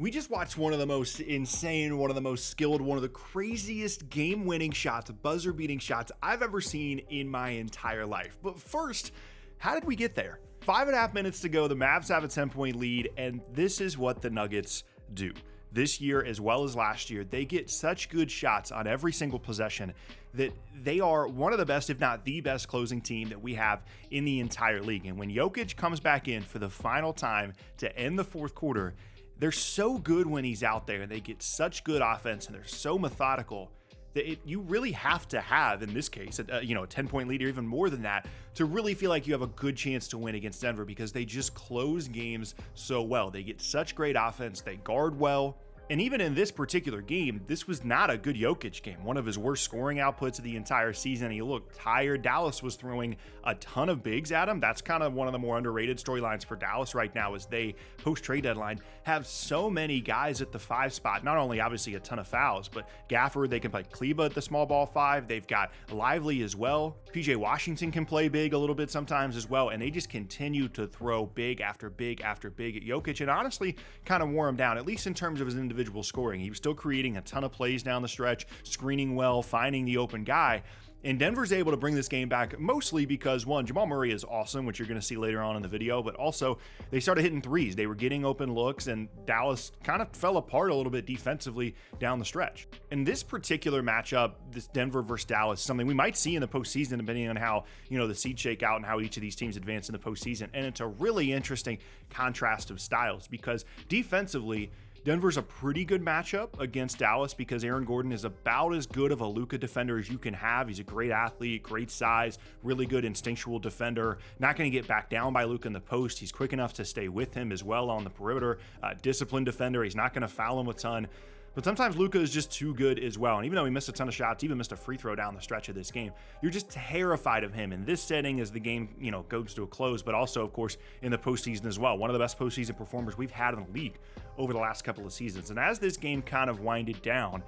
We just watched one of the most insane, one of the most skilled, one of the craziest game-winning shots, buzzer-beating shots I've ever seen in my entire life. But first, how did we get there? 5.5 minutes to go, the Mavs have a 10-point lead, and this is what the Nuggets do. This year, as well as last year, they get such good shots on every single possession that they are one of the best, if not the best, closing team that we have in the entire league. And when Jokic comes back in for the final time to end the fourth quarter, they're so good when he's out there, and they get such good offense, and they're so methodical that you really have to have, in this case, a 10-point lead or even more than that, to really feel like you have a good chance to win against Denver, because they just close games so well. They get such great offense, they guard well. And even in this particular game, this was not a good Jokic game. One of his worst scoring outputs of the entire season. He looked tired. Dallas was throwing a ton of bigs at him. That's kind of one of the more underrated storylines for Dallas right now, as they, post-trade deadline, have so many guys at the 5 spot. Not only, obviously, a ton of fouls, but Gafford, they can play Kleba at the small ball 5. They've got Lively as well. PJ Washington can play big a little bit sometimes as well. And they just continue to throw big after big after big at Jokic, and honestly kind of wore him down, at least in terms of his individual scoring. He was still creating a ton of plays down the stretch, screening well, finding the open guy. And Denver's able to bring this game back mostly because, one, Jamal Murray is awesome, which you're going to see later on in the video, but also they started hitting threes. They were getting open looks, and Dallas kind of fell apart a little bit defensively down the stretch. And this particular matchup, this Denver versus Dallas, is something we might see in the postseason, depending on how, the seeds shake out and how each of these teams advance in the postseason. And it's a really interesting contrast of styles, because defensively, Denver's a pretty good matchup against Dallas because Aaron Gordon is about as good of a Luka defender as you can have. He's a great athlete, great size, really good instinctual defender. Not going to get backed down by Luka in the post. He's quick enough to stay with him as well on the perimeter. Disciplined defender. He's not going to foul him a ton. But sometimes Luka is just too good as well. And even though he missed a ton of shots, even missed a free throw down the stretch of this game, you're just terrified of him in this setting as the game, goes to a close, but also, of course, in the postseason as well. One of the best postseason performers we've had in the league over the last couple of seasons. And as this game kind of winded down,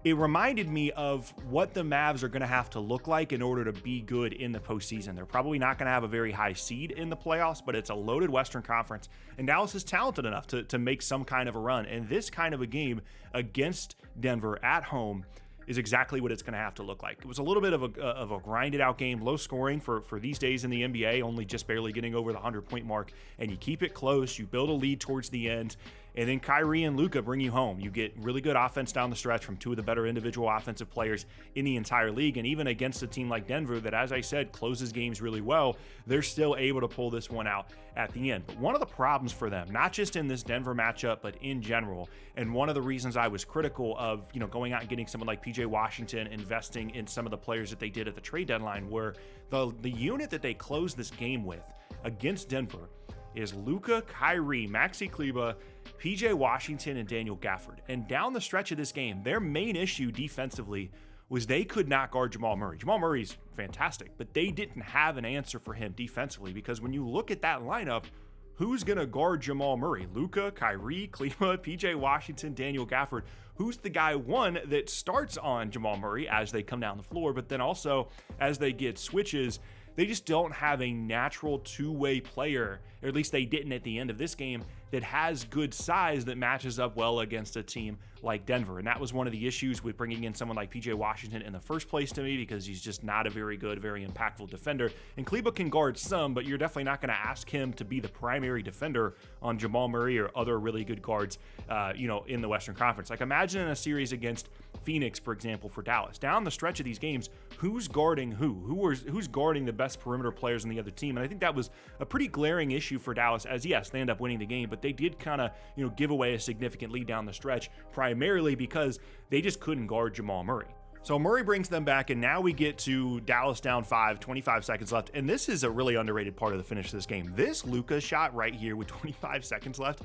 it reminded me of what the Mavs are going to have to look like in order to be good in the postseason. They're probably not going to have a very high seed in the playoffs, but it's a loaded Western Conference, and Dallas is talented enough to make some kind of a run. And this kind of a game against Denver at home is exactly what it's going to have to look like. It was a little bit of a grinded out game, low scoring for these days in the NBA, only just barely getting over the 100-point mark, and you keep it close, you build a lead towards the end, and then Kyrie and Luka bring you home. You get really good offense down the stretch from two of the better individual offensive players in the entire league. And even against a team like Denver that, as I said, closes games really well, they're still able to pull this one out at the end. But one of the problems for them, not just in this Denver matchup, but in general, and one of the reasons I was critical of, going out and getting someone like PJ Washington, investing in some of the players that they did at the trade deadline, were the unit that they closed this game with against Denver is Luka, Kyrie, Maxi Kleba, PJ Washington, and Daniel Gafford. And down the stretch of this game, their main issue defensively was they could not guard Jamal Murray. Jamal Murray's fantastic, but they didn't have an answer for him defensively, because when you look at that lineup, who's going to guard Jamal Murray? Luka, Kyrie, Kleba, PJ Washington, Daniel Gafford. Who's the guy, one, that starts on Jamal Murray as they come down the floor, but then also as they get switches? They just don't have a natural two-way player, or at least they didn't at the end of this game, that has good size that matches up well against a team like Denver. And that was one of the issues with bringing in someone like PJ Washington in the first place to me, because he's just not a very good, very impactful defender. And Kleba can guard some, but you're definitely not going to ask him to be the primary defender on Jamal Murray or other really good guards, in the Western Conference. Like, imagine in a series against Phoenix, for example, for Dallas. Down the stretch of these games, who's guarding who? Who's guarding the best perimeter players on the other team? And I think that was a pretty glaring issue for Dallas, as yes, they end up winning the game, but they did kind of, give away a significant lead down the stretch, primarily because they just couldn't guard Jamal Murray. So Murray brings them back, and now we get to Dallas down 5, 25 seconds left. And this is a really underrated part of the finish of this game. This Luka shot right here with 25 seconds left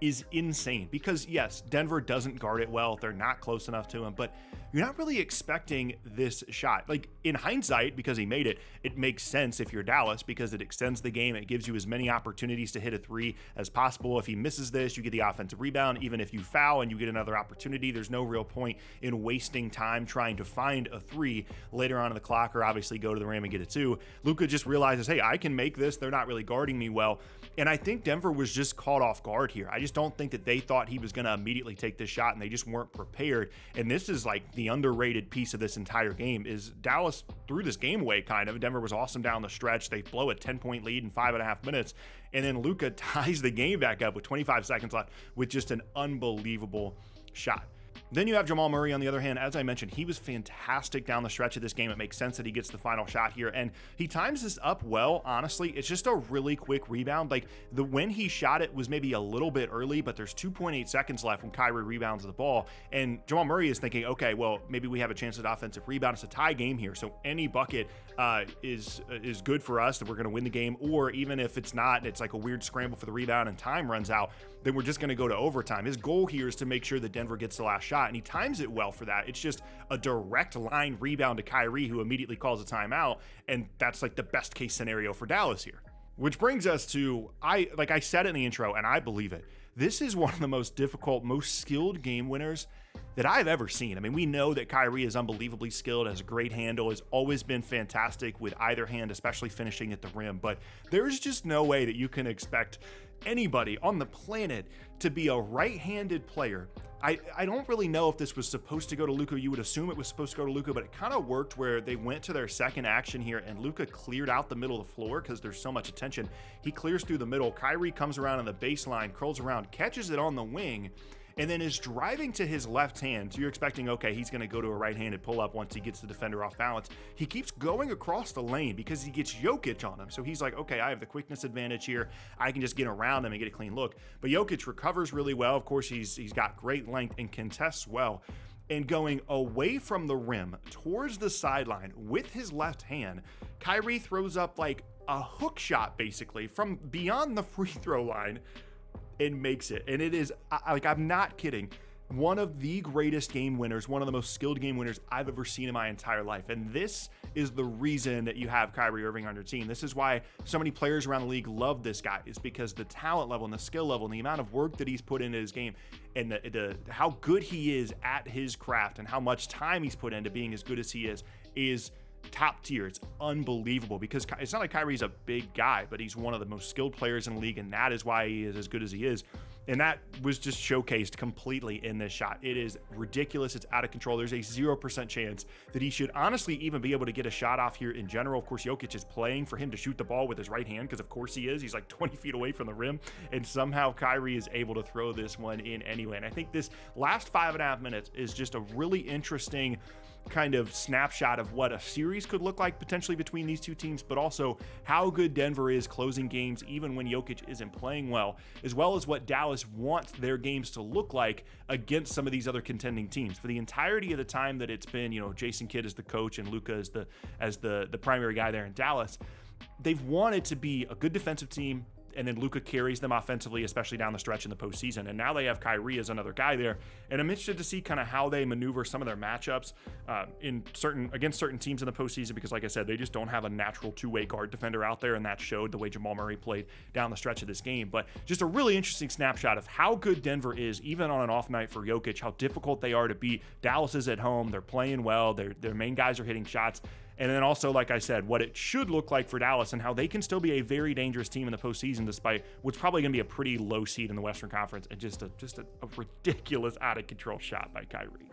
is insane, because yes, Denver doesn't guard it well. They're not close enough to him, but you're not really expecting this shot. Like, in hindsight, because he made it, it makes sense if you're Dallas, because it extends the game. It gives you as many opportunities to hit a three as possible. If he misses this, you get the offensive rebound. Even if you foul and you get another opportunity, there's no real point in wasting time trying to find a three later on in the clock, or obviously go to the rim and get a two. Luka just realizes, hey, I can make this. They're not really guarding me well. And I think Denver was just caught off guard here. I just just don't think that they thought he was going to immediately take this shot, and they just weren't prepared. And this is like the underrated piece of this entire game is Dallas threw this game away kind of. Denver was awesome down the stretch. They blow a 10-point lead in 5.5 minutes. And then Luka ties the game back up with 25 seconds left with just an unbelievable shot. Then you have Jamal Murray on the other hand. As I mentioned, he was fantastic down the stretch of this game. It makes sense that he gets the final shot here, and he times this up well. Honestly, it's just a really quick rebound. Like when he shot it was maybe a little bit early, but there's 2.8 seconds left when Kyrie rebounds the ball, and Jamal Murray is thinking, okay, well, maybe we have a chance at offensive rebound. It's a tie game here, so any bucket is good for us, that we're going to win the game. Or even if it's not, it's like a weird scramble for the rebound and time runs out, then we're just going to go to overtime. His goal here is to make sure that Denver gets the last shot, and he times it well for that. It's just a direct line rebound to Kyrie, who immediately calls a timeout, and that's like the best case scenario for Dallas here. Which brings us to, like I said in the intro, and I believe it, this is one of the most difficult, most skilled game winners that I've ever seen. I mean, we know that Kyrie is unbelievably skilled, has a great handle, has always been fantastic with either hand, especially finishing at the rim, but there's just no way that you can expect anybody on the planet to be a right-handed player. I don't really know if this was supposed to go to Luka. You would assume it was supposed to go to Luka, but it kind of worked where they went to their second action here, and Luka cleared out the middle of the floor because there's so much attention. He clears through the middle. Kyrie comes around on the baseline, curls around, catches it on the wing, and then is driving to his left hand. So you're expecting, okay, he's going to go to a right-handed pull-up once he gets the defender off balance. He keeps going across the lane because he gets Jokic on him. So he's like, okay, I have the quickness advantage here. I can just get around him and get a clean look. But Jokic recovers really well. Of course, he's got great length and contests well. And going away from the rim towards the sideline with his left hand, Kyrie throws up like a hook shot, basically, from beyond the free throw line, and makes it. And it is, like, I'm not kidding, one of the greatest game winners, one of the most skilled game winners I've ever seen in my entire life. And this is the reason that you have Kyrie Irving on your team. This is why so many players around the league love this guy, is because the talent level and the skill level and the amount of work that he's put into his game, and how good he is at his craft and how much time he's put into being as good as he is top tier. It's unbelievable, because it's not like Kyrie's a big guy, but he's one of the most skilled players in the league, and that is why he is as good as he is. And that was just showcased completely in this shot. It is ridiculous. It's out of control. There's a 0% chance that he should honestly even be able to get a shot off here in general. Of course, Jokic is playing for him to shoot the ball with his right hand, because of course he is. He's like 20 feet away from the rim, and somehow Kyrie is able to throw this one in anyway. And I think this last 5.5 minutes is just a really interesting kind of snapshot of what a series could look like potentially between these two teams, but also how good Denver is closing games even when Jokic isn't playing well, as well as what Dallas wants their games to look like against some of these other contending teams. For the entirety of the time that it's been, Jason Kidd as the coach and Luka as the primary guy there in Dallas, they've wanted to be a good defensive team, and then Luka carries them offensively, especially down the stretch in the postseason. And now they have Kyrie as another guy there. And I'm interested to see kind of how they maneuver some of their matchups against certain teams in the postseason, because like I said, they just don't have a natural two-way guard defender out there, and that showed the way Jamal Murray played down the stretch of this game. But just a really interesting snapshot of how good Denver is, even on an off night for Jokic, how difficult they are to beat. Dallas is at home. They're playing well. Their main guys are hitting shots. And then also, like I said, what it should look like for Dallas and how they can still be a very dangerous team in the postseason, despite what's probably going to be a pretty low seed in the Western Conference, and just a ridiculous out of control shot by Kyrie.